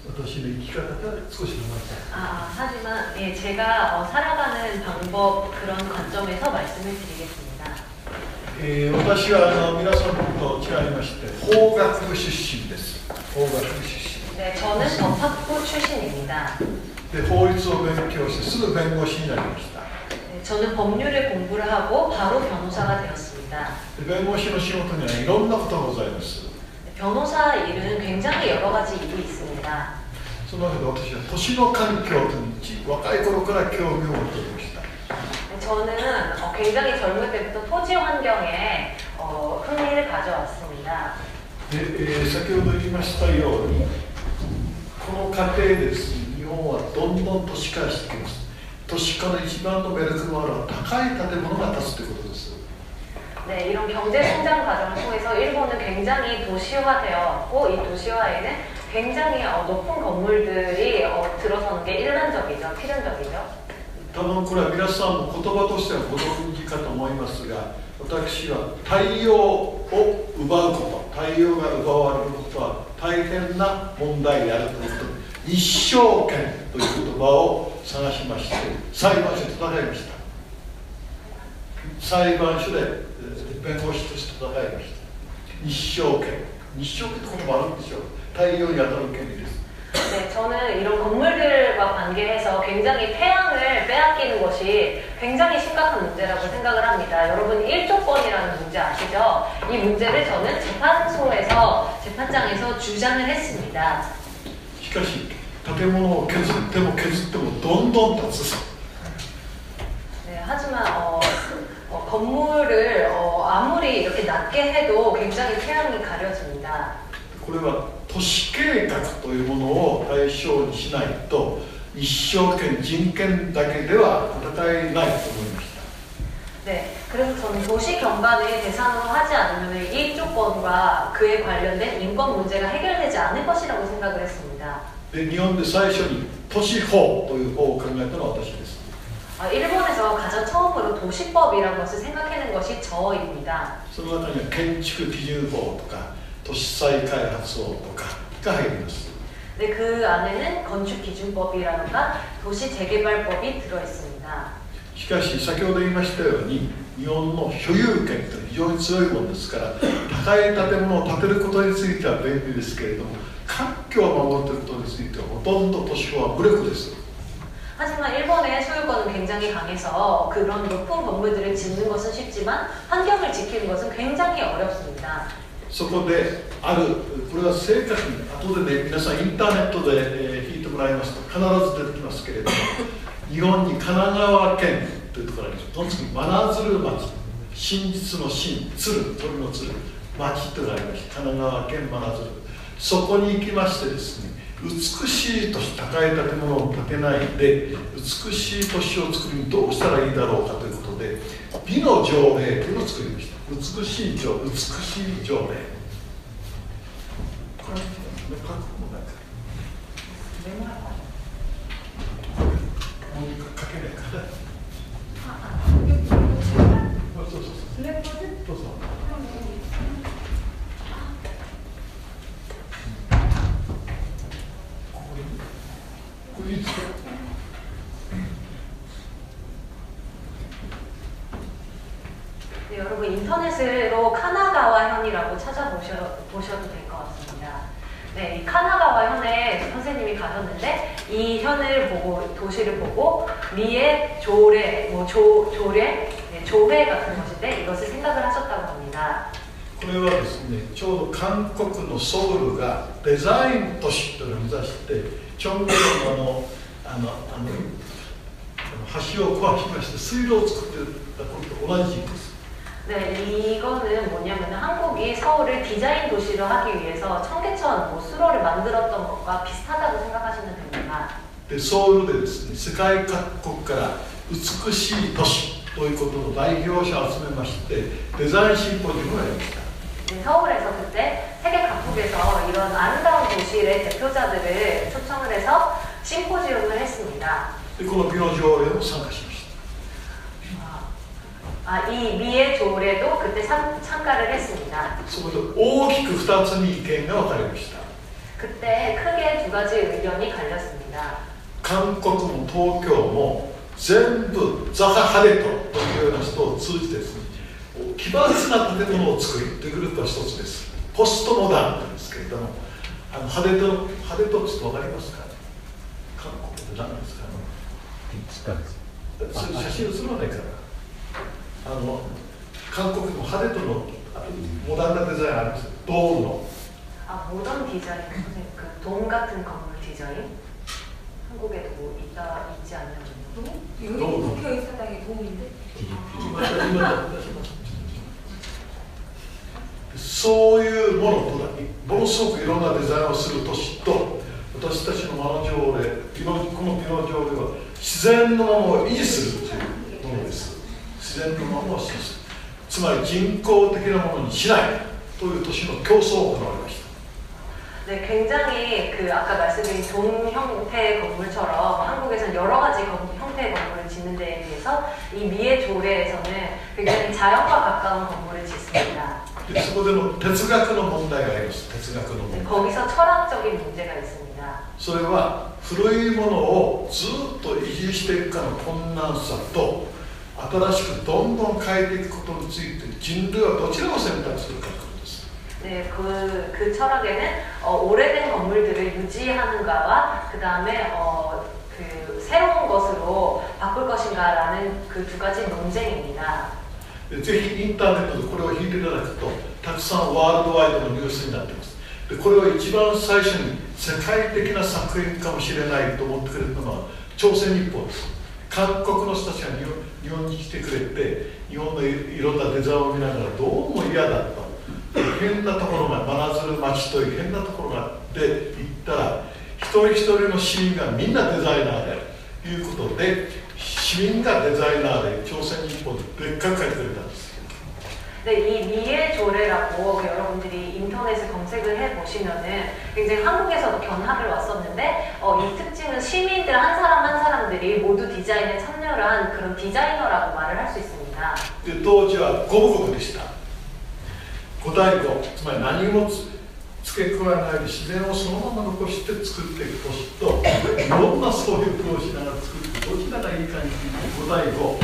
私の生き方が少し変わった。 하지만 예, 제가 살아가는 방법 그런 관점에서 말씀을 드리겠습니다. 私は皆さんと違いまして法学部出身です。法学部出身。 네, 저는 법학부 출신입니다. で法律を勉強してすぐ弁護士になりました。 네, 저는 법률을 공부를 하고 바로 변호사가 되었습니다. で弁護士の仕事にはいろんなことがございます。 변호사 일은 굉장히 여러 가지 일이 있습니다. その中で私は都市の環境に若い頃から興味を持っておりました。 저는 굉장히 젊을 때부터 토지 환경에 흥미를 가져왔습니다. で先ほど言いましたようにこの過程でですね、日本はどんどん都市化してきます。都市化の一番のメリットがあるのは高い建物が建つということです。 네, 이런 경제 성장 과정을 통해서 일본은 굉장히 도시화되어 왔고 이 도시화에는 굉장히 높은 건물들이 들어서는 게 일반적이죠, 필연적이죠. 多分これは皆さんも言葉としてはご存知かと思いますが、私は太陽を奪うこと、太陽が奪われることは大変な問題であるということで、一生懸という言葉を探しまして裁判所で戦いました。裁判所で弁護士として戦いました。一生懸、一生懸ってこともあるんでしょう。太陽に当たる権利です。 네, 저는 이런 건물들과 관계해서 굉장히 태양을 빼앗기는 것이 굉장히 심각한 문제라고 생각을 합니다. 여러분 1조권이라는 문제 아시죠? 이 문제를 저는 재판장에서 주장을 했습니다. しかし建物を削っても削ってもどんどん建つ。 네, 하지만 건물을 아무리 이렇게 낮게 해도 굉장히 태양이 가려집니다. これは都市計画というものを対象にしないと一生懸人権だけでは戦えないと思いました。 네, 그래서 저는 도시 경관을 대상으로 하지 않으면 이 조건과 그에 관련된 인권 문제가 해결되지 않을 것이라고 생각을 했습니다. で日本で最初に都市法という法を考えたのは私です。 일본에서 가장 처음으로 도시법이라는 것을 생각해낸 것이 저입니다. その中には建築基準法とか都市再開発法とかが入ります。 네, 그 안에는 건축기준법이라든가 도시재개발법이 들어있습니다. しかし先ほど言いましたように日本の所有権という非常に強いものですから高い建物を建てることについては便利ですけれども環境を守るということについてはほとんど都市法は無力です。 하지만 일본의 소유권은 굉장히 강해서 그런 높은 건물들을 짓는 것은 쉽지만 환경을 지키는 것은 굉장히 어렵습니다. そこであるこれは正確に後でね皆さんインターネットで聞いてもらいますと必ず出てきますけれども日本に神奈川県というところがあります。その次真鶴町真実の真鶴鳥の鶴町というのがありまして神奈川県真鶴そこに行きましてですね美しい都市高い建物を建てないで美しい都市を作るにどうしたらいいだろうかということで美の条例というのを作りました。 美しい条例。これ書くもないか。もう書けないから。そうそうそう。そうそう。これいいですか。 네, 여러분 인터넷으로 카나가와현이라고 찾아보셔도 될 것 같습니다. 네, 이 카나가와현에 선생님이 가셨는데 이 현을 보고 도시를 보고 미의 조례, 조례, 네, 조회 같은 것인데 이것을 생각을 하셨다고 합니다. これはですね、ちょうど韓国のソウルがデザイン都市というのを目指してチョンギョンの橋を壊しまして水路を作っていたことと同じです。 네, 이거는 뭐냐면 한국이 서울을 디자인 도시로 하기 위해서 청계천, 수로를 만들었던 것과 비슷하다고 생각하시면 됩니다. でソウルでですね、世界各国から美しい都市ということの代表者を集めましてデザインシンポジウムをやりました。 네, 서울에서 그때 세계 각국에서 이런 아름다운 도시의 대표자들을 초청을 해서 심포지움을 했습니다. でこの美の条例も参加しました。 이 미의 조례도 그때 참가를 했습니다. そこで大きく2つに意見が分かれました。 그때 크게 두 가지 의견이 갈렸습니다. 韓国も東京も全部ザハハレトというような人を通じてですね、奇抜な建物を作るというグループは一つです。ポストモダンなんですけれども、ハレトって分かりますか？韓国って何ですか？写真写らないから。韓国のハレトのモダンなデザインあります。ドームの。모던 디자인, 그 돔 같은 건물 디자인? 한국에도 뭐 있지 않나요? 여기 국회의 사당이 돔인데? そういうものとだけ、ものすごくいろんなデザインをする都市と、私たちのマナ条例、このピノ条例は自然のままを維持するというものです。自然のままを維持する。つまり人工的なものにしないという都市の競争を行われました。 네, 굉장히 아까 말씀드린 돔 형태의 건물처럼 한국에서는 여러 가지 형태의 건물을 짓는 데에 비해서 이 미에 조례에서는 굉장히 자연과 가까운 건물을 짓습니다. そこでの哲学の問題があります。哲学の問題。 거기서 철학적인 문제가 있습니다. それは古いものをずっと維持していくかの困難さと、新しくどんどん変えていくことについて人類はどちらを選択するか。 네, 그 철학에는 오래된 건물들을 유지하는가와 그 다음에 그 새로운 것으로 바꿀 것인가라는 그 두 가지 논쟁입니다. ぜひインターネットでこれを引いていただくと、たくさんワールドワイドのニュースになっています。で、これを一番最初に世界的な作品かもしれないと思ってくれたのは朝鮮日報です。韓国の人たちが日本に来てくれて、日本のいろんなデザインを見ながらどうも嫌だった。 変なところが真鶴町という変なところがあって行ったら一人一人の市民がみんなデザイナーでということで市民がデザイナーで朝鮮日報ででっかく書いてくれたんです。 네, 이 미의 조례라고 여러분들이 인터넷에 검색을 해보시면은 굉장히 한국에서도 견학을 왔었는데 이 특징은 시민들 한 사람 한 사람들이 모두 디자인에 참여를 한 그런 디자이너라고 말을 할 수 있습니다. で当時は五部国でした。 古代語、つまり何も付け加えないで自然をそのまま残して作っていく都市といろんなそういう工夫をしながら作ってどちらがいいかに古代語。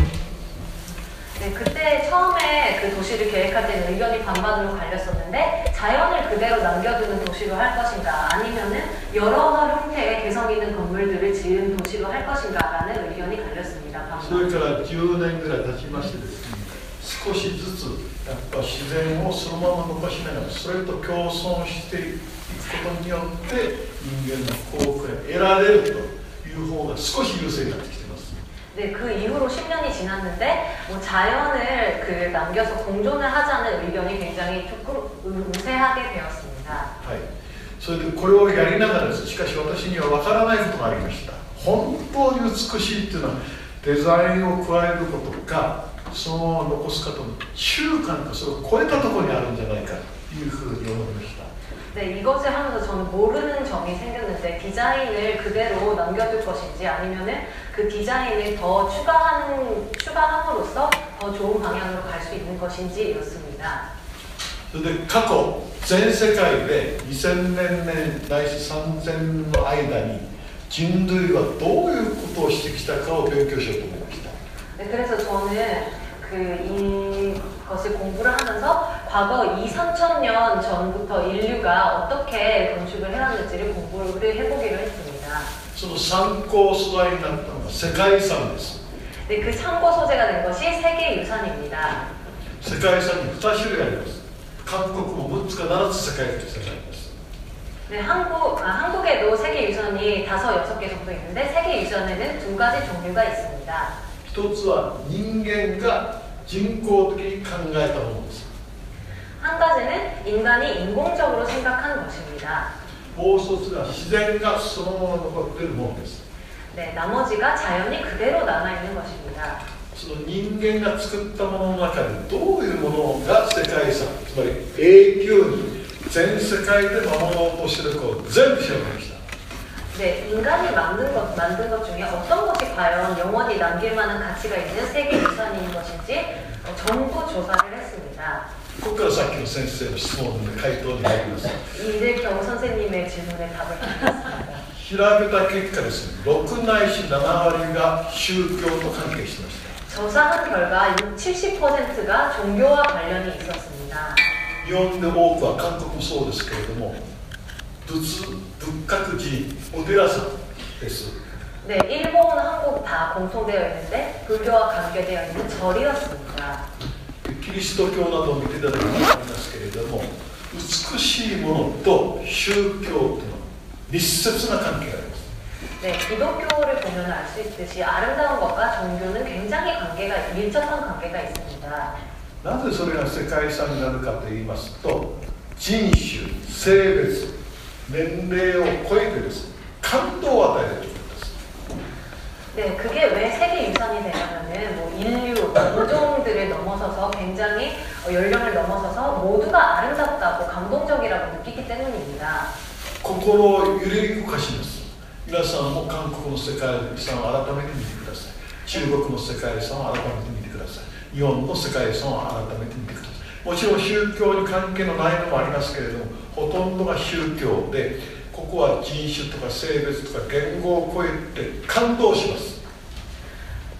네, 그때 처음에 그 도시를 계획할 때는 의견이 반반으로 갈렸었는데 자연을 그대로 남겨두는 도시로 할 것인가 아니면은 여러 형태의 개성 있는 건물들을 지은 도시로 할 것인가라는 의견이 갈렸습니다. それから10年ぐらい経ちましてですね、少しずつ やっぱ自然をそのまま残しながらそれと共存していくことによって人間の幸福が得られるという方が少し優勢になってきています。 네, 그 이후로 10년이 지났는데 자연을 남겨서 공존을 하자는 의견이 굉장히 조금 우세하게 되었습니다. はい。それでこれをやりながらです。しかし私には分からないことがありました。本当に美しいっていうのはデザインを加えることか そのまま残すかと習慣かそれを超えたところにあるんじゃないかというふうに思いました。 네, 이것을 하면서 저는 모르는 점이 생겼는데 디자인을 그대로 남겨둘 것인지 아니면은 그 디자인을 더 추가함으로써 더 좋은 방향으로 갈 수 있는 것인지였습니다. それで過去全世界で2000年ないし3000年の間に人類はどういうことをしてきたかを勉強しようと思いました。 네, 그래서 저는 이것을 공부를 하면서 과거 2,3,000년 전부터 인류가 어떻게 건축을 해왔는지를 공부를 해보기로 했습니다. その参考素材になったのが世界遺産です。 네, 그 참고 소재가 된 것이 세계 유산입니다. 世界遺産に2種類あります。韓国も6つか7つ世界遺産があります。 네, 한국에도 세계 유산이 5, 6개 정도 있는데 세계 유산에는 두 가지 종류가 있습니다. 一つは人間が人工的に考えたものです。 한 가지는 인간이 인공적으로 생각한 것입니다. もう一つが自然がそのまま残っているものです。 네, 나머지가 자연이 그대로 남아있는 것입니다. その人間が作ったものの中でどういうものが世界遺産、つまり永久に全世界で守ろうとしているかを全部調べました。 네, 인간이 만든 것 중에 어떤 것이 과연 영원히 남길 만한 가치가 있는 세계 유산인 것인지 전부 조사를 했습니다. ここからさっきの先生の質問の回答になります。 이재경 선생님의 질문에 답을 드리겠습니다. 調べた結果ですね、6ないし7割が宗教と関係してました。 조사한 결과 70%가 종교와 관련이 있었습니다. 日本で多くは韓国もそうですけれども、仏閣寺お寺さんです。 네, 일본, 한국 다 공통되어 있는데 불교와 관계되어 있는 절이었습니다. キリスト教などを見ていただくと分かりますけれども、美しいものと宗教というのは密接な関係があります。 네, 기독교를 보면 알 수 있듯이 아름다운 것과 종교는 굉장히 밀접한 관계가 있습니다. なぜそれが世界遺産になるかといいますと、人種、性別、年齢を超えてですね、感動を与えるということです。 네, 그게 왜 세계 유산이 되냐면은 뭐 인류, 인종들을 넘어서서 굉장히 연령을 넘어서서 모두가 아름답다고 감동적이라고 느끼기 때문입니다. 心を揺れ動かします。皆さんも韓国の世界遺産を改めて見てください。中国の世界遺産を改めて見てください。日本の世界遺産を改めて見てください。もちろん宗教に関係のないのもありますけれども、ほとんどが宗教で、ここは人種とか性別とか言語を超えて感動します。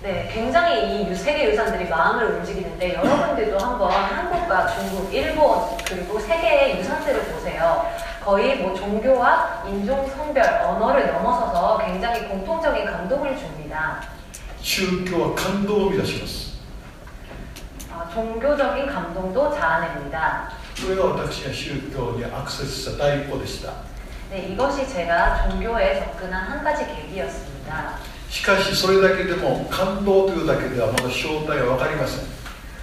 네, 굉장히 이 세계 유산들이 마음을 움직이는데 여러분들도 한번 한국과 중국, 일본 그리고 세계의 유산들을 보세요. 거의 뭐 종교와 인종, 성별, 언어를 넘어서서 굉장히 공통적인 감동을 줍니다. 宗教は感動を生み出します。 종교적인 감동도 자아냅니다. それが私が宗教にアクセスした第一歩でした。 네, 이것이 제가 종교에 접근한 한 가지 계기였습니다. しかしそれだけでも感動というだけではまだ正体は分かりません。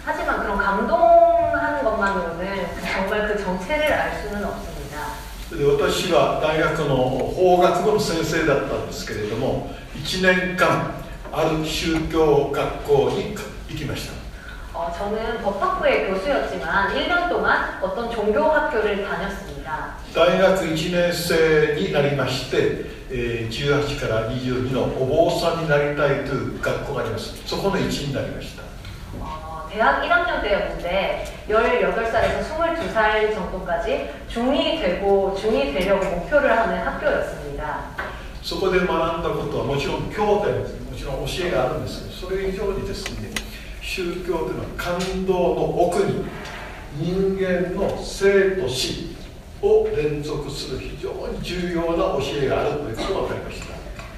하지만 그런 감동하는 것만으로는 정말 그 정체를 알 수는 없습니다. で私は大学の法学部の先生だったんですけれども、1年間ある宗教学校に行きました。 저는 법학부의 교수였지만 1년 동안 어떤 종교 학교를 다녔습니다. 大学1年生になりまして、18から22のお坊さんになりたいという学校があります。そこの一員になりました。 대학 1학년 때였는데 18살에서 22살 정도까지 중이 되려고 목표를 하는 학교였습니다. そこで学んだことはもちろん経典です。もちろん教えがあるんですけど、それ以上にですね、宗教というのは感動の奥に人間の生と死を連続する非常に重要な教えがあるということが分かりました。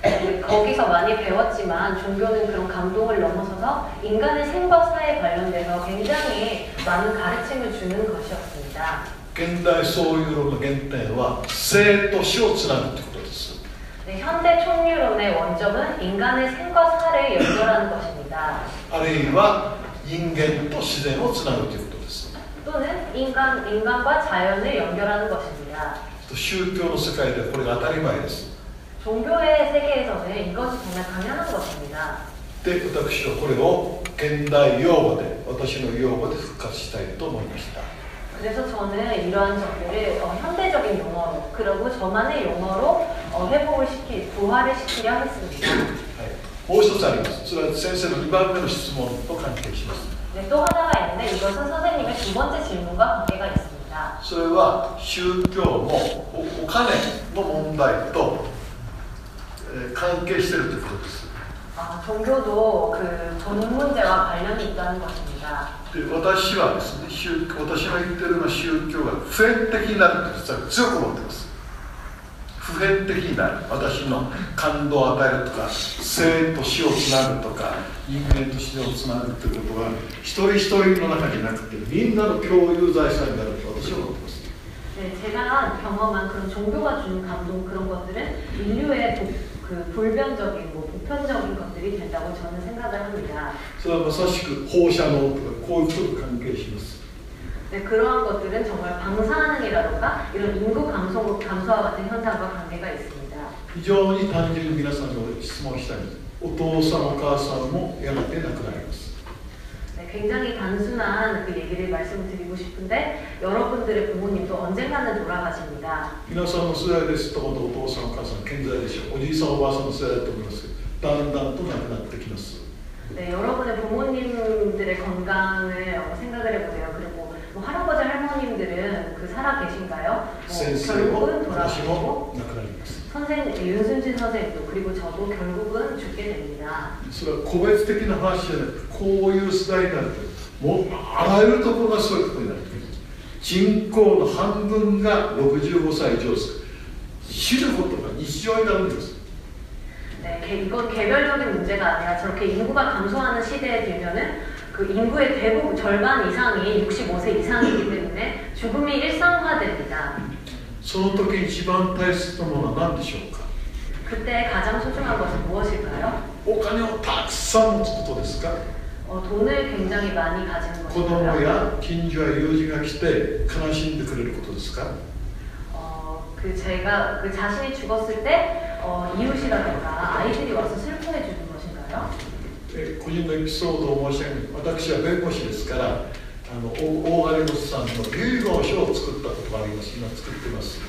거기서 많이 배웠지만 종교는 그런 감동을 넘어서서 인간의 생과 사에 관련돼서 굉장히 많은 가르침을 주는 것이었습니다. 現代創有論の原点は生と死をつなぐということです。 네, 현대 총유론의 원점은 인간의 생과 사를 연결하는 것입니다. あるいは人間と自然をつなぐということです。 또는 인간과 자연을 연결하는 것입니다. 宗教の世界でこれが当たり前です。 종교의 세계에서는 이것이 정말 당연한 것입니다. で、私はこれを現代用語で、私の用語で復活したいと思いました。 그래서 저는 이러한 정보를 현대적인 용어로, 그리고 저만의 용어로 부활을 시키려 했습니다. もう一つあります。それは先生の2番目の質問と関係します。 네, 또 하나가 있는데 이것은 선생님의 두 번째 질문과 관계가 있습니다. それは宗教のお金の問題と関係しているということです。 종교도 그 돈 문제와 관련이 있다는 것입니다. で、私はですね、私が言っているのは宗教が普遍的になると実は強く思っています。普遍的になる、私の感動を与えるとか、生と死をつなぐとか、人間と自然をつなぐということは一人一人の中じゃなくてみんなの共有財産になると私は思っています。 네, 제가 경험한 그런 종교가 주는 감동 그런 것들은 인류의 불변적인, 보편적인 것들이 된다고 저는 생각을 합니다. それはまさしく放射能とかこういうことと関係します。 네, 그러한 것들은 정말 방사능이라든가 이런 인구 감소와 같은 현상과 관계가 있습니다. 非常に単純に皆さんに質問したいんです。お父さんお母さんもやがて亡くなります。 네, 굉장히 단순한 그 얘기를 말씀드리고 싶은데 여러분들의 부모님도 언젠가는 돌아가십니다. 皆さんの世代ですとお父さんお母さん健在でしょう。おじいさんおばあさんの世代だと思いますけど、だんだんと亡くなってきます。 네, 여러분의 부모님들의 건강을 생각을 해보세요. 그리고 뭐 할아버지 할머님들은 그 살아 계신가요? 결국은 돌아가시고 亡くなります。 선생님, 윤순진 선생님도 그리고 저도 결국은 죽게 됩니다. それは個別的な話じゃなくて、こういう世代になると、もうあらゆるところがそういうことになってくる。人口の半分が65歳以上です。死ぬことが日常になるんです。 네, 이건 개별적인 문제가 아니라 저렇게 인구가 감소하는 시대에 들면은 그 인구의 대부분 절반 이상이 65세 이상이기 때문에 죽음이 일상화됩니다. その時に一番大切なものは何でしょうか。 그때 가장 소중한 것은 무엇일까요? お金をたくさん持つことですか。 돈을 굉장히 많이 가지는 子供 것일까요? や近所や友人が来て悲しんでくれることですか。 제가 그 자신이 죽었을 때 이웃이라든가 아이들이 와서 슬퍼해 주는 것인가요? 個人のエピソードを申し上げる。私は弁護士ですから、大金持さんの遺言書を作ったことがあります。今作ってます。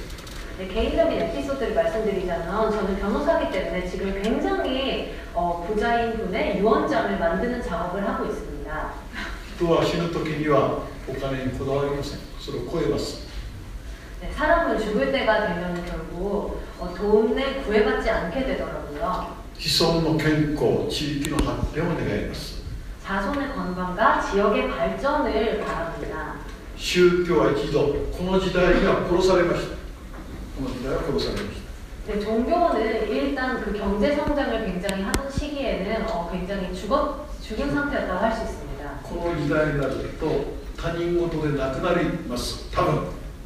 네, 개인적인 에피소드를 말씀드리자면 저는 변호사이기 때문에 지금 굉장히 부자인 분의 유언장을 만드는 작업을 하고 있습니다. 人は死ぬ時にはお金にこだわりません。それを超えます。 네, 사람은 죽을 때가 되면 결국 돈에 구애받지 않게 되더라고요. 子孫の健康、地域の発展を願います。 자손의 건강과 지역의 발전을 바랍니다. 宗教は一度この時代には殺されました。この時代は殺されました。 네, 종교는 일단 그 경제 성장을 굉장히 하던 시기에는 굉장히 죽은 상태였다고 할 수 있습니다. この時代になると他人事でなくなります。多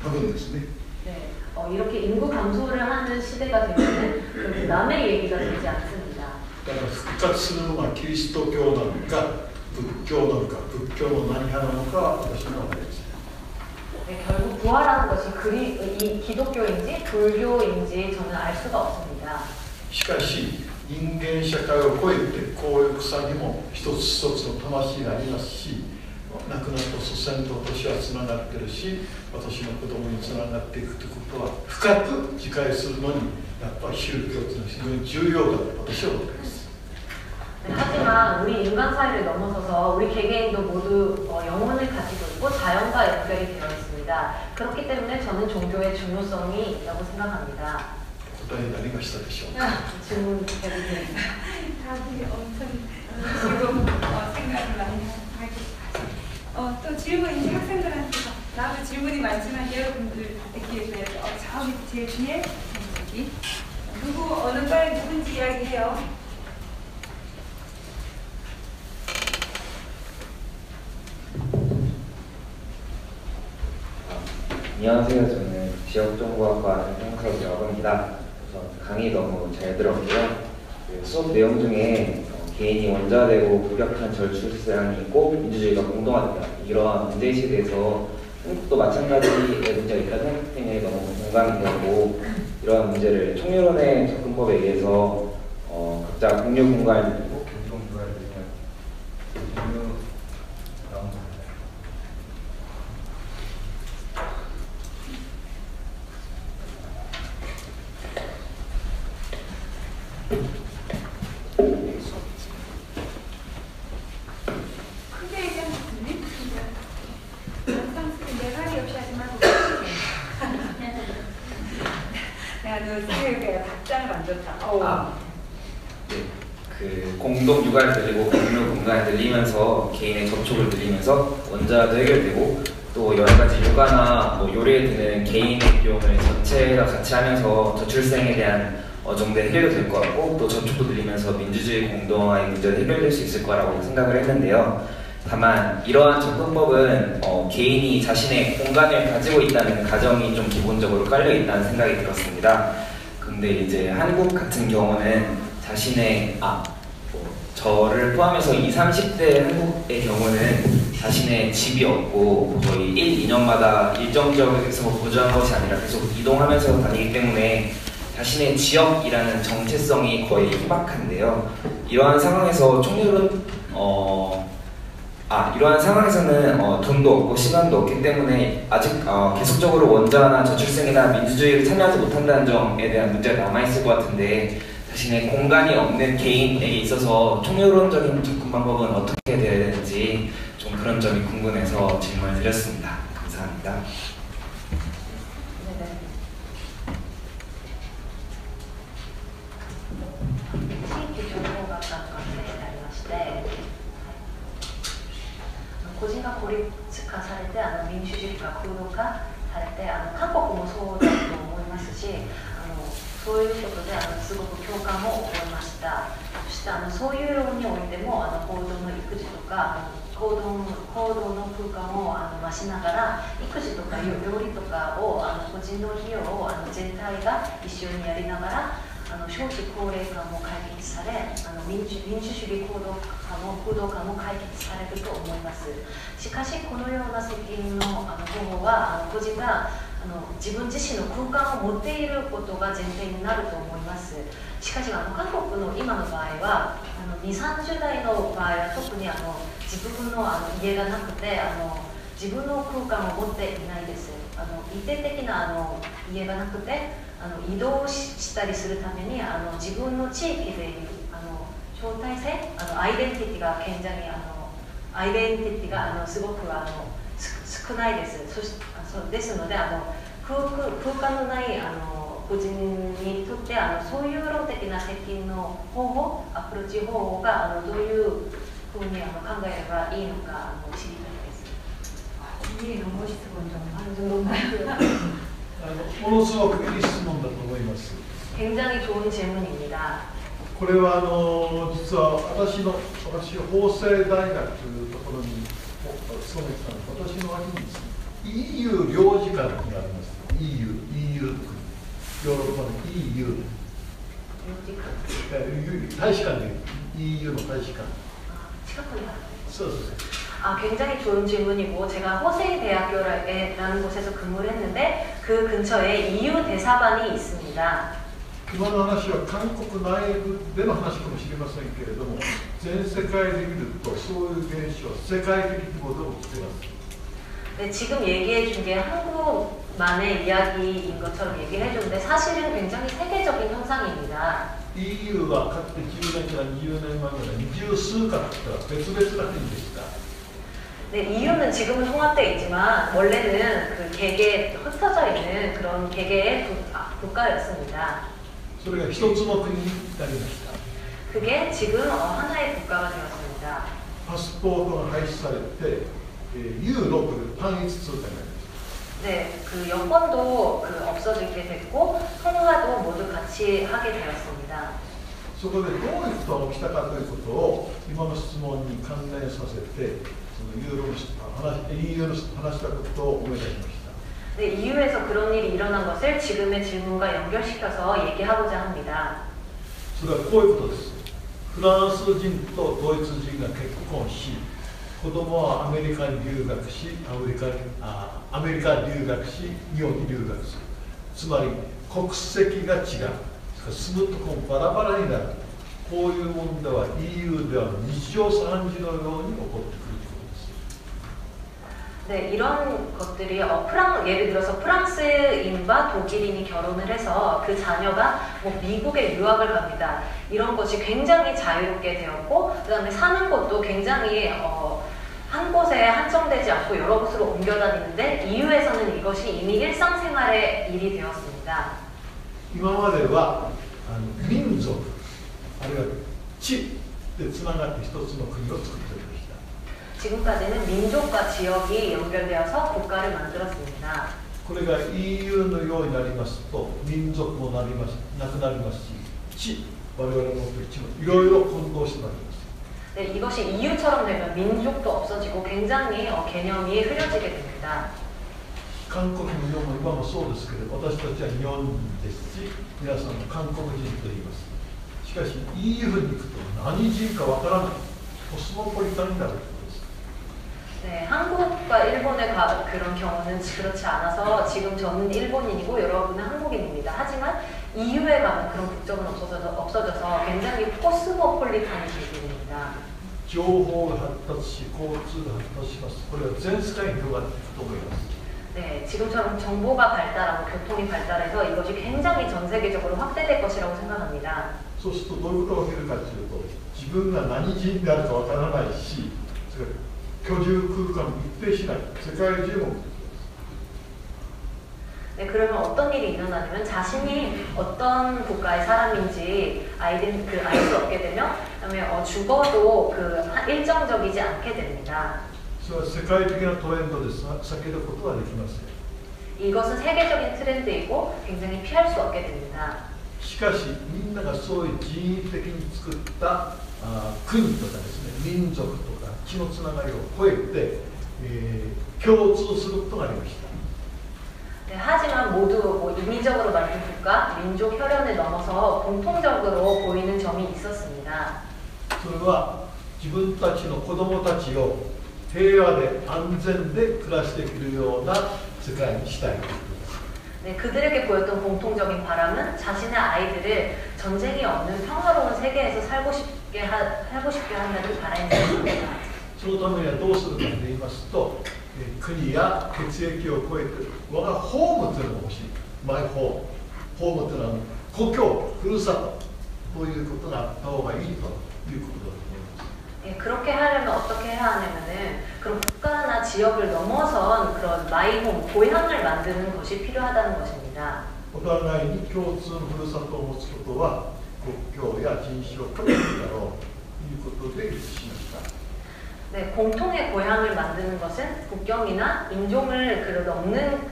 分ですね。 네, 이렇게 인구 감소를 하는 시대가 되면은 그 남의 얘기가 되지 않습니다. だから復活するのはキリスト教なのか仏教なのか仏教の何派なのかは私の分かりません。 네, 결국 부활하는 것이 이 기독교인지 불교인지 저는 알 수가 없습니다. しかし人間社会を超えてこういう草にも一つ一つの魂がありますし、亡くなった祖先と私はつながってるし、私の子供につながっていくということは深く理解するのにやっぱり宗教というのは非常に重要だと私は思っています。 네, 하지만 우리 인간 사회를 넘어서서 우리 개개인도 모두 영혼을 가지고 있고 자연과 연결이 되어 있습니다. 그렇기 때문에 저는 종교의 중요성이 있다고 생각합니다. 答えになりましたでしょうか。 질문 해도 됩니다. 다들 엄청 지금 생각을 많이 하고 또 질문 이제 학생들한테 나도 질문이 많지만 여러분들 듣기 위해서 저 밑에 제일 뒤에 여기 누구 어느 과 누군지 이야기해요. 안녕하세요. 저는 지역정보학과 정상석이라고 합니다. 우선 강의 너무 잘 들었고요. 수업 내용 중에 개인이 원자되고 불격한 절출사항이 있고 민주주의가 공동화된다. 이러한 문제의식에 대해서 한국도 마찬가지의 문제가 있다는 생각 때문에 너무 공감이 되고 이러한 문제를 총유론의 접근법에 의해서 각자 공유 공간을 두고 공동 공간을 두면 공유 크게 얘기하면 들리? 영상스크린 내 말이 없이 하지 말고 내가 너 생각에 답장을 만졌다. 네. 그 공동 육아를 늘리고 공유 공간을 늘리면서 개인의 접촉을 늘리면서 원자도 해결되고 또 여러 가지 육아나 뭐 요리에 드는 개인의 비용을 전체가 같이 하면서 저출생에 대한 정도 해결도 될 것 같고 또 접촉도 늘리면서 민주주의 공동화의 문제도 해결될 수 있을 거라고 생각을 했는데요. 다만 이러한 접근법은 개인이 자신의 공간을 가지고 있다는 가정이 좀 기본적으로 깔려 있다는 생각이 들었습니다. 근데 이제 한국 같은 경우는 자신의 저를 포함해서 20, 30대 한국의 경우는 자신의 집이 없고 거의 1, 2년마다 일정 지역에서 거주한 것이 아니라 계속 이동하면서 다니기 때문에 자신의 지역이라는 정체성이 거의 희박한데요. 이러한 상황에서 이러한 상황에서는 돈도 없고 시간도 없기 때문에 아직 계속적으로 원자나 저출생이나 민주주의를 참여하지 못한다는 점에 대한 문제가 남아있을 것 같은데 자신의 공간이 없는 개인에게 있어서 총유론적인 접근 방법은 어떻게 되어야 되는지 좀 그런 점이 궁금해서 질문을 드렸습니다. 감사합니다. 独立化されて民主主義が空洞化されて韓国もそうだと思いますしそういうことですごく共感を覚えました。そしてそういう論においても報道の育児とか報道の空間を増しながら育児とか料理とかを個人の費用を全体が一緒にやりながら少子高齢化も解決され民主主義空洞化も解決されると思います。しかしこのような責任の方法は個人が自分自身の空間を持っていることが前提になると思います。しかし韓国の今の場合は20、30代の場合は特に自分の家がなくて自分の空間を持っていないです。一定的な家がなくて移動したりするために自分の地域でいる招待性アイデンティティが顕在にアイデンティティがすごく少ないです。ですので空間のない個人にとってそういう論的な責任の方法アプローチ方法がどういうふうに考えればいいのか知りたいです。いいのも質問좀ものすごくいい質問だと思います。굉장히좋은질문입니다。これは実は私法政大学というところに勤めてたので、私の脇にですね EU 領事館があります。EU ヨーロッパの EU 大使館で EU の大使館。近くにある。そうです。굉장히 좋은 질문이고 제가 호세이대학교라는 곳에서 근무를 했는데 그 근처에 EU 대사관이 있습니다. 今の話は韓国内部での話かもしれませんけれども、全世界で見るとそういう現象は世界的規模で起きています。 네, 지금 얘기해 준 게 한국만의 이야기인 것처럼 얘기를 해줬는데 사실은 굉장히 세계적인 현상입니다. EU가 かつて10年から20年前まで20数カ国が別々な国でした。 네, EU는 지금은 통합되어 있지만 원래는 그 개개에 흩어져 있는 그런 개개의 국가였습니다. それが一つの国になりました。 그게 지금 하나의 국가가 되었습니다. パスポートが廃止されて、ユーロという単一通貨になりました。 네, 그 여권도 없어지게 됐고 통화도 모두 같이 하게 되었습니다. そこでどういうことが起きたかということを今の質問に関連させて、そのユーロの話、EUの話したことを思い出しました。 네, EU에서 그런 일이 일어난 것을 지금의 질문과 연결시켜서 얘기하고자 합니다. それはこういうことです。フランス人とドイツ人が結婚し、子供はアメリカに留学し、アメリカ留学し、日本に留学する。つまり国籍が違う。住むとこもバラバラになる。こういう問題は EU では日常茶飯事のように起こってくるということです。 네, 이런 것들이 예를 들어서 프랑스인과 독일인이 결혼을 해서 그 자녀가 미국에 유학을 갑니다. 이런 것이 굉장히 자유롭게 되었고 그 다음에 사는 곳도 굉장히 한 곳에 한정되지 않고 여러 곳으로 옮겨 다니는데 EU에서는 이것이 이미 일상생활의 일이 되었습니다. 今までは民族あるいは地でつながって一つの国を作っていました。 지금까지는 민족과 지역이 연결되어서 국가를 만들었습니다. これが EU のようになりますと民族もなくなりますし、地我々の持っている地もいろいろ混同してまいります。 네, 이것이 EU처럼 되면 민족도 없어지고 굉장히 개념이 흐려지게 됩니다. 韓国の日本も今もそうですけど、私たちは日本人ですし、皆さんも韓国人と言います。しかし EU に行くと何人かわからないコスモポリタンになるということです。 네, 한국과 일본의 그런 경우는 그렇지 않아서 지금 저는 일본인이고 여러분은 한국인입니다. 하지만 EU에 가면 그런 국적은 없어져서 굉장히 코스모폴리탄이 되게 됩니다. 情報が発達し、交通が発達します。これは全世界に広がっていくと思います。 네, 지금처럼 정보가 발달하고 교통이 발달해서 이것이 굉장히 전 세계적으로 확대될 것이라고 생각합니다. そうするとどういうことが起きるかというと、自分が何人であるかわからないし、居住空間も一定しない、世界中も。 네, 그러면 어떤 일이 일어나냐면 자신이 어떤 국가의 사람인지 알 수 없게 되면 그다음에 죽어도 일정적이지 않게 됩니다. それは世界的なトレンドです。避けることはできません。 이것은 세계적인 트렌드이고 굉장히 피할 수 없게 됩니다. しかしみんながそういう人為的に作った国とかですね、民族とか血のつながりを超えて、共通することがありました。 네, 하지만 모두 뭐 인위적으로 만든 국가, 민족 혈연을 넘어서 공통적으로 보이는 점이 있었습니다. それは自分たちの子供たちを平和で安全で暮らしていけるような世界にしたいということです。 네, 그들에게 보였던 공통적인 바람은 자신의 아이들을 전쟁이 없는 평화로운 세계에서 살고 싶게 한다는 바람이었습니다. そのためにはどうするかと言いますと、国や血液を超えて我がホームというのが欲しい。マイホーム。ホームというのは故郷、ふるさとということがあった方がいいということだと思います。 예, 그렇게 하려면 어떻게 해야 하냐면은 그런 국가나 지역을 넘어선 그런 마이홈, 고향을 만드는 것이 필요하다는 것입니다. お互いに共通のふるさとを持つことは国境や人種を超えるだろうということで一致しました。 네, 공통의 고향을 만드는 것은 국경이나 인종을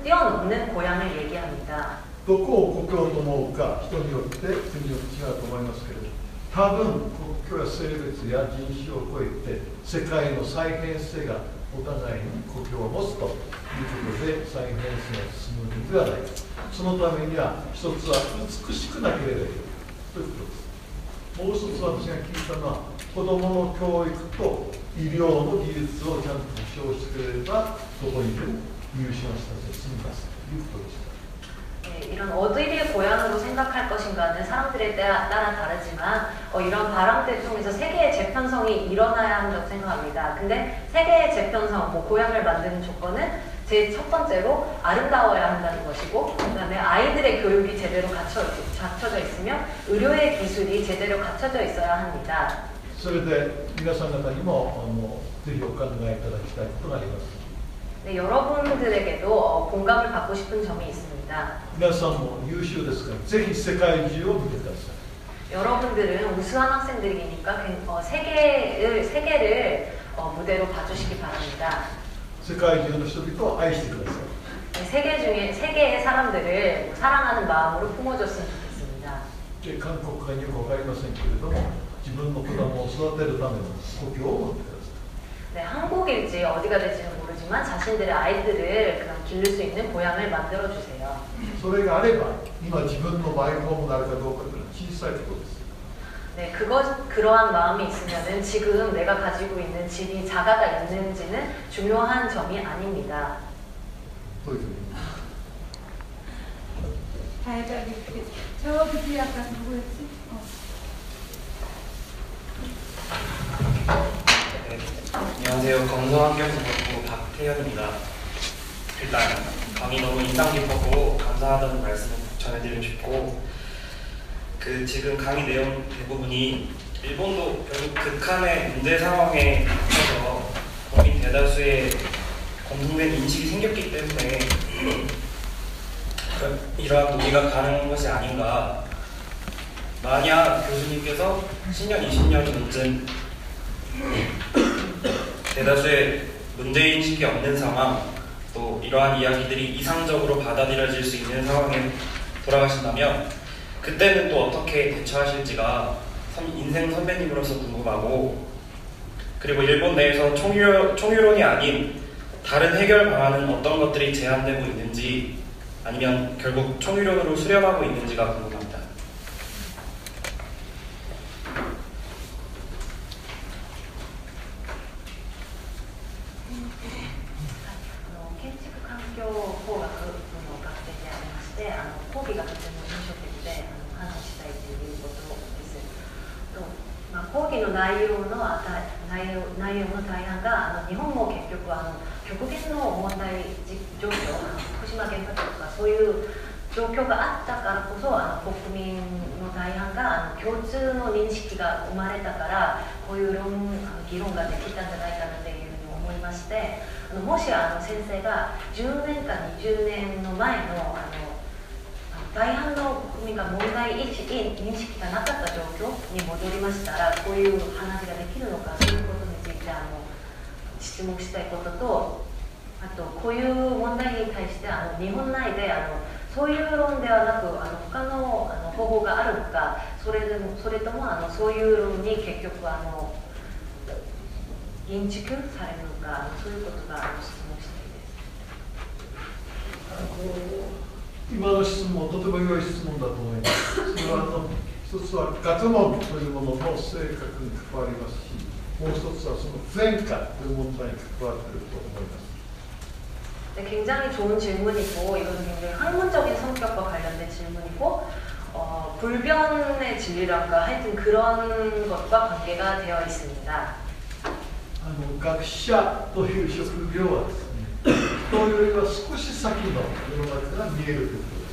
뛰어넘는 고향을 얘기합니다. どこを国境と思うか人によって国によって違うと思いますけれど、多分国境や性別や人種を超えて世界の再編成がお互いに国境を持つということで再編成が進むのではないか。そのためには一つは美しくなければいけないということです。もう一つ私が聞いたのは子どもの教育と医療の技術をちゃんと保障してくれればどこにでも優秀な人たちが住みますということでした。 이런 어디를 고향으로 생각할 것인가는 사람들에 따라 다르지만 이런 바람들 통해서 세계의 재편성이 일어나야 한다고 생각합니다. 근데 세계의 재편성, 뭐 고향을 만드는 조건은 제 첫 번째로 아름다워야 한다는 것이고, 그 다음에 아이들의 교육이 제대로 갖춰져 있으며 의료의 기술이 제대로 갖춰져 있어야 합니다. それで皆さん方にもぜひお考えいただきたいことがあります。 네, 여러분들에게도 공감을 받고 싶은 점이 있습니다. 皆さんも優秀ですからぜひ世界中を見てください。 여러분들은 우수한 학생들이니까 세계를 무대로 봐주시기 바랍니다. 世界中の人々を愛してください。 세계의 사람들을 사랑하는 마음으로 품어줬으면 좋겠습니다. で韓国がよく分かりませんけれども自分の子供を育てるための故郷を持ってください。 네, 한국일지 어디가 될지는 모르지만 자신들의 아이들을 그냥 기를 수 있는 고향을 만들어 주세요. それがあれば今自分のマイホームになるかどうかというのは小さいことです。 네, 그러한 마음이 있으면은 지금 내가 가지고 있는 집이 자가가 있는지는 중요한 점이 아닙니다. というふうに 저 그때 아까 누구였지? 안녕하세요. 건서환경신학부 박태현입니다. 일단 강의 너무 인상 깊었고 감사하다는 말씀을 전해드리고 싶고 지금 강의 내용 대부분이 일본도 결국 극한의 문제 상황에 갇혀서 국민 대다수의 공통된 인식이 생겼기 때문에 이러한 논의가 가능한 것이 아닌가. 만약 교수님께서 10년, 20년이 넘은 대다수의 문제인식이 없는 상황, 또 이러한 이야기들이 이상적으로 받아들여질 수 있는 상황에 돌아가신다면 그때는 또 어떻게 대처하실지가 인생 선배님으로서 궁금하고, 그리고 일본 내에서 총유론이 아닌 다른 해결 방안은 어떤 것들이 제한되고 있는지, 아니면 결국 총유론으로 수렴하고 있는지가 궁금합니다. 講義の内容の大半が日本も結局極限の問題状況、福島原発とかそういう状況があったからこそ国民の大半が共通の認識が生まれたからこういう議論ができたんじゃないかなというふうに思いまして、もし先生が10年か20年の前の大半の国民が問題認識がなかった状況に戻りましたらこういう話ができるのか、そういうことについて質問したいことと、あとこういう問題に対して日本内でそういう論ではなく他の方法があるのか、それともそういう論に結局インチキされるのか、そういうことが質問したいです。今の質問、とても良い質問だと思います。それは一つは学問というものの性格に関わりますし、もう一つはその前科という問題に関わっていると思います。 네, 굉장히 좋은 질문이고 이건 굉장히 학문적인 성격과 관련된 질문이고 불변의 진리란가 하여튼 그런 것과 관계가 되어 있습니다. 学者という職業はですね、人よりは少し先の世の中が見えるということで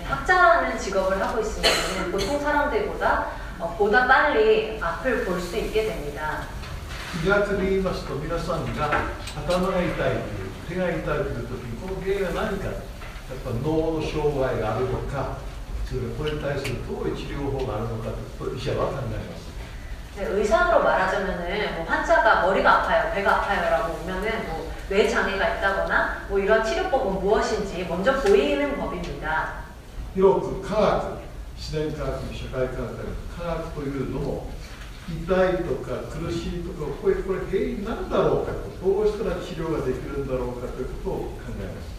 す。 학자라는 직업을 하고 있으면 보통 사람들보다 보다 빨리 앞을 볼 수 있게 됩니다. 逆に言いますと、皆さんが頭が痛いという、手が痛いというときに、この原因は何か、やっぱ脳の障害があるのか、それからこれに対するどういう治療法があるのかと医者は考えます。 네, 의사로 말하자면은 환자가 머리가 아파요, 배가 아파요라고 오면은 뇌 장애가 있다거나 이런 치료법은 무엇인지 먼저 보이는 법입니다. よく科学、自然科学、社会科学、科学というのも痛いとか苦しいとかこれ原因なんだろうかと、どうしたら治療ができるんだろうかということを考えます。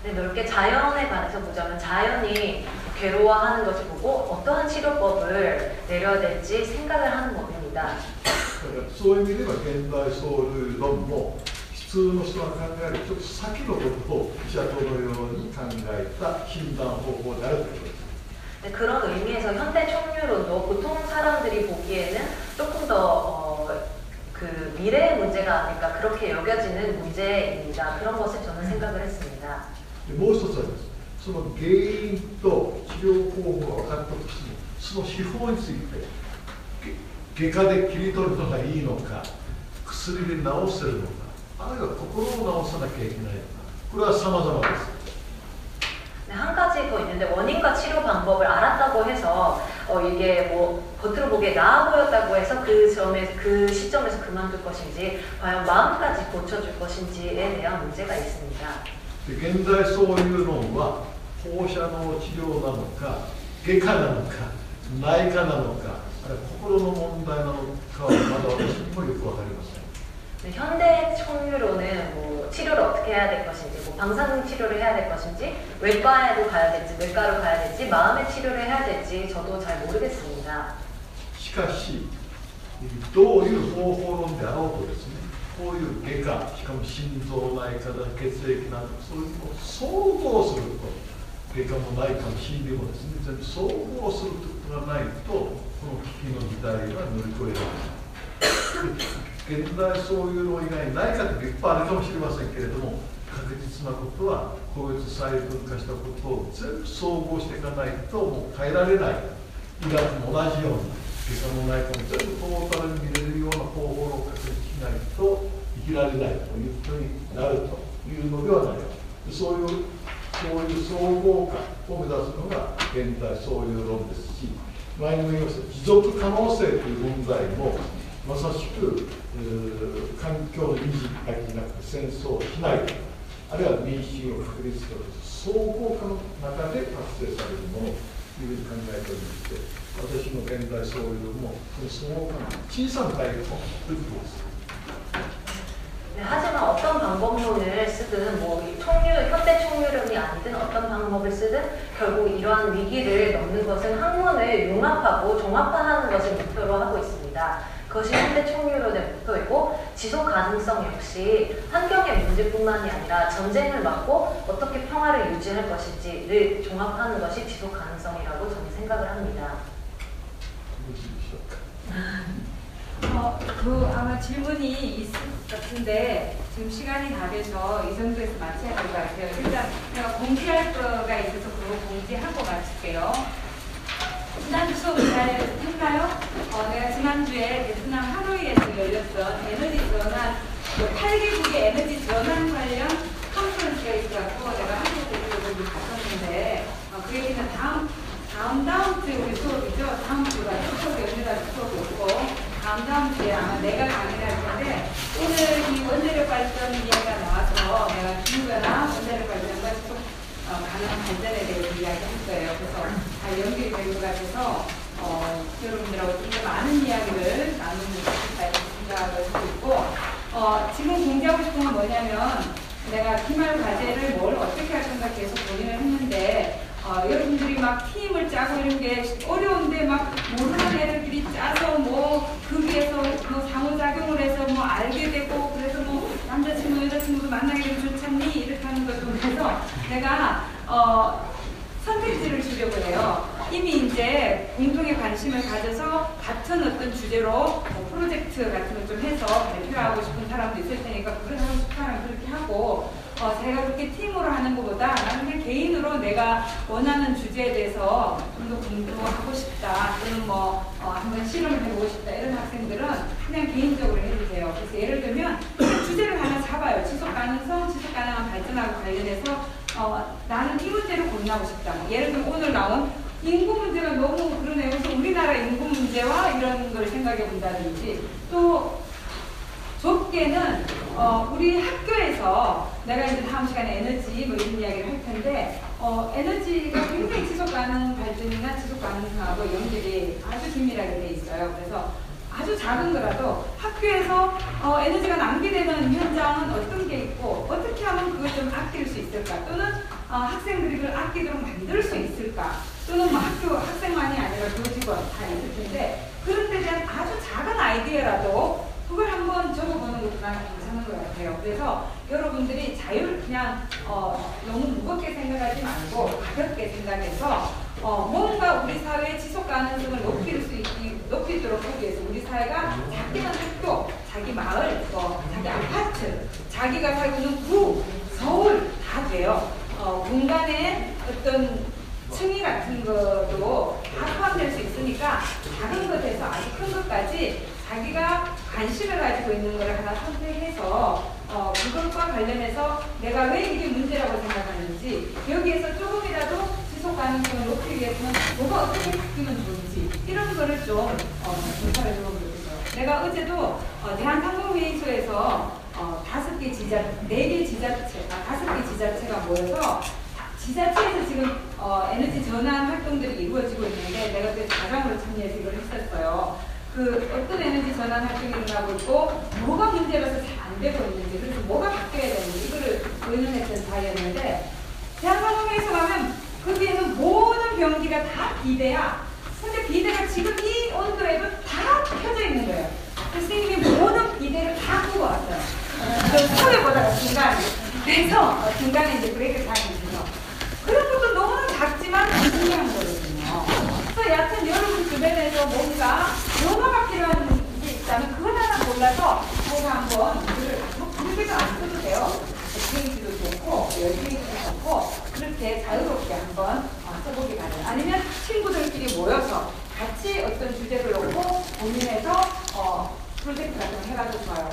네, 넓게 자연에 관해서 보자면 자연이 괴로워하는 것을 보고 어떠한 치료법을 내려야 될지 생각을 하는 법입니다. そういう意味では現代ソウル論も普通の人が考えるちょっと先のことを医者とのように考えた診断方法であるということです。 네, 그런 의미에서 현대 총류론도 보통 사람들이 보기에는 조금 더 그 미래의 문제가 아닐까 그렇게 여겨지는 문제입니다. 그런 것을 저는 생각을 했습니다. もう一つはです。その原因と治療方法が分かったとしても、その手法について外科で切り取るのがいいのか、薬で治せるのか、あるいは心を治さなきゃいけないのか、これは様々です。 네, 한 가지 더 있는데 원인과 치료 방법을 알았다고 해서 이게 겉으로 보기에 나아 보였다고 해서 그 시점에서 그만둘 것인지 과연 마음까지 고쳐줄 것인지에 대한 문제가 있습니다. 現在そういうのは放射能治療なのか、外科なのか、内科なのか、あるいは心の問題なのかはまだ私にもよく分かりません。 네, 현대 총류로는 치료를 어떻게 해야 될 것인지, 방사능 치료를 해야 될 것인지, 외과로 가야 될지, 내과로 가야 될지, 마음의 치료를 해야 될지 저도 잘 모르겠습니다. しかし、どういう方法論であろうとですね、こういう外科、しかも心臓内科だ、血液など、そういうのを総合すると、外科も内科も心理もですね、全部総合することがないと、この危機の時代は乗り越えられない。現代そういうの以外に内科っていっぱいあるかもしれませんけれども、確実なことは個別細分化したことを全部総合していかないともう変えられない。医学も同じように外科も内科も全部トータルに見れるような方法を確立しないと生きられないということになるというのではないか。そういう総合化を目指すのが現代そういう論ですし、前にも言いました持続可能性という問題もまさしく環境の維持だけじゃなくて戦争をしないとか、あるいは民主主義を確立する総合化の中で達成されるものというふうに考えておりまして、私の現代そういうのもその総合化の小さな大陸を作っています。 네, 하지만 어떤 방법론을 쓰든 현대 총류론이 아니든 어떤 방법을 쓰든 결국 이러한 위기를 넘는 것은 학문을 융합하고 종합화하는 것을 목표로 하고 있습니다. 그것이 현대 총류론의 목표이고 지속 가능성 역시 환경의 문제뿐만이 아니라 전쟁을 막고 어떻게 평화를 유지할 것인지를 종합하는 것이 지속 가능성이라고 저는 생각을 합니다. 아마 질문이 있을 것 같은데 지금 시간이 다 돼서 이 정도에서 마쳐야 될 것 같아요. 일단 제가 공지할 거가 있어서 그거 공지하고 마칠게요. 지난주 수업 잘 했나요? 내가 지난주에 베트남 하노이에서 열렸던 에너지 전환, 8개국의 에너지 전환 관련 컨퍼런스가 있어서 내가 한국 대표들이 갔었는데 그 얘기는 다음 주에 우리 수업이죠. 다음 주가 수업이 연휴가 수업이 없고 다음 주에 아마 내가 강의를 할 텐데 가능한 발전에 대해서 이야기할 거예요. 그래서 다 연결이 될 것 같아서 여러분들하고 좀 더 많은 이야기를 나누는 싶다 생각을 하고 있고 지금 공지하고 싶은 건 뭐냐면 내가 기말 과제를 뭘 어떻게 할 건가 계속 고민을 했는데 여러분들이 막 팀을 짜고 이런 게 어려운데 막 모르는 애들끼리 짜서 뭐 그 위에서 뭐 상호작용을 해서 뭐 알게 되고 그래서 뭐 남자친구 여자친구도 만나게 되면 좋잖니 이렇게 하는 걸 좀 해서 내가 선택지를 주려고 해요. 이미 이제 공통의 관심을 가져서 같은 어떤 주제로 뭐 프로젝트 같은 걸 좀 해서 발표하고 싶은 사람도 있을 테니까 그걸 하고 싶은 사람 그렇게 하고 제가 그렇게 팀으로 하는 것보다 나는 그냥 개인으로 내가 원하는 주제에 대해서 좀 더 공부하고 싶다 또는 뭐 한번 실험을 해보고 싶다 이런 학생들은 그냥 개인적으로 해도 돼요. 그래서 예를 들면 주제를 하나 잡아요. 지속 가능성, 지속 가능한 발전하고 관련해서 나는 이 문제를 고민하고 싶다. 예를 들면 오늘 나온 인구 문제가 너무 그러네요. 그래서 우리나라 인구 문제와 이런 걸 생각해 본다든지 또 좁게는 우리 학교에서 내가 이제 다음 시간에 에너지 뭐 이런 이야기를 할 텐데 에너지가 굉장히 지속 가능 발전이나 지속 가능성하고 연결이 아주 긴밀하게 돼 있어요. 그래서 아주 작은 거라도 학교에서 에너지가 낭비되는 현장은 어떤 게 있고 어떻게 하면 그걸 좀 아낄 수 있을까 또는 학생들이 그걸 아끼도록 만들 수 있을까 또는 뭐 학교 학생만이 아니라 교직원 다 있을 텐데 그런 데 대한 아주 작은 아이디어라도 그걸 한번 적어보는 것도 나는 괜찮은 것 같아요. 그래서 여러분들이 그냥 너무 무겁게 생각하지 말고 가볍게 생각해서 뭔가 우리 사회의 지속 가능성을 높이도록 하기 위해서 우리 사회가 자기는 학교, 자기 마을, 자기 아파트, 자기가 살고 있는 구, 서울 다 돼요. 공간에 어떤 층위 같은 것도 다 포함될 수 있으니까 작은 것에서 아주 큰 것까지 자기가 관심을 가지고 있는 것을 하나 선택해서 그것과 관련해서 내가 왜 이게 문제라고 생각하는지 여기에서 조금이라도 지속 가능성을 높이기 위해서는 뭐가 어떻게 바뀌면 좋은지 이런 거를 좀 조사를 해보면 좋겠어요. 내가 어제도 대한상공회의소에서 5개 지자체가 모여서 지자체에서 지금 에너지 전환 활동들이 이루어지고 있는데 내가 그때 자랑으로 참여해서 이걸 했었어요. 어떤 에너지 전환 활동이 일어나고 있고 뭐가 문제라서 잘 안 되고 있는지 그래서 뭐가 바뀌어야 되는지 이거를 의논했던 자리였는데 대한상공회의소 가면 거기에는 모든 변기가 다 비대야. 근데 비대가 지금 이 온도에도 다 켜져 있는 거예요. 선생님이 모든 비대를 다 끄고 왔어요. 손에 보다가 중간에. 그래서 중간에 이제 브레이크 타임이 있어요. 그런 것도 너무 작지만 중요한 거거든요. 그래서 여하튼 여러분 주변에서 뭔가 변화가 필요한 게 있다면 그걸 하나 골라서 제가 한번 그렇게도 안 써도 돼요. 페이지도 좋고 열페이지도 좋고 그렇게 자유롭게 한번 써보기 바래요. 아니면 친구들끼리 모여서 같이 어떤 주제를 놓고 고민해서 프로젝트 같은 거 해가지고 좋아요.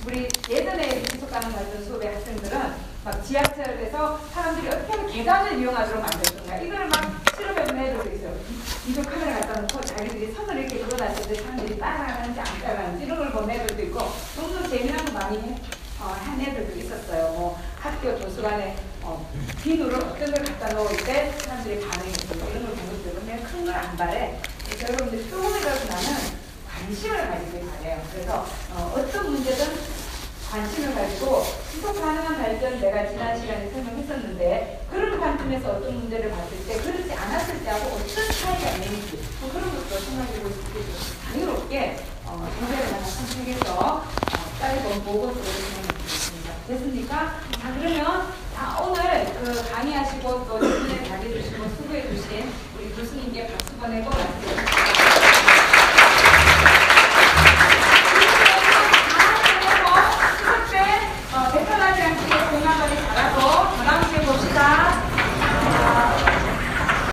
우리 예전에 지속 가능 발전 수업의 학생들은 막 지하철에서 사람들이 어떻게 하면 계단을 이용하도록 만들었던가 이거를 막 실험해본 애들도 있어요. 비디오 카메라 갖다 놓고 자기들이 선을 이렇게 그려놨을 때 사람들이 따라가는지 안 따라가는지 이런 걸 본 애들도 있고 너무 재미난 거 많이 한 애들도 있었어요. 뭐 학교 도서관에 비누를 어떤 걸 갖다 놓을 때 사람들이 반응했고 이런 걸 보고 있으면 큰 걸 안 바래. 그래서 여러분들 조금이라도 나는 관심을 가지길 바래요. 그래서 어떤 문제든 관심을 가지고 지속 가능한 발전 내가 지난 시간에 설명했었는데 그런 관점에서 어떤 문제를 봤을 때 그렇지 않았을 때하고 어떤 차이가 있는지 뭐 그런 것도 생각해볼 수 있게 자유롭게 주제를 하나 선택해서 짧은 보고서를 진행해드리겠습니다. 됐습니까? 자 그러면 오늘 강의하시고 또 질문에 답해주시고 수고해주신 우리 교수님께 박수 보내고 마치겠습니다.